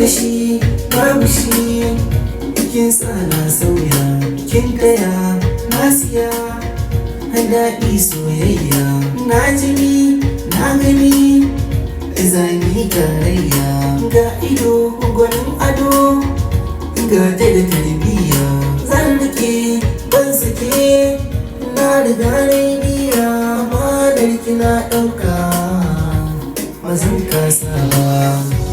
da shi babu shi, kin tsana sauya, kin kaya na siya, daɗi soyayya na jini na gani, zani tarayya ga ido gwanin ado, ga ta da tarbiyya zan rike ban sake, na riga na yi niyya amanar ki na ɗauka, ba zan kasa ba.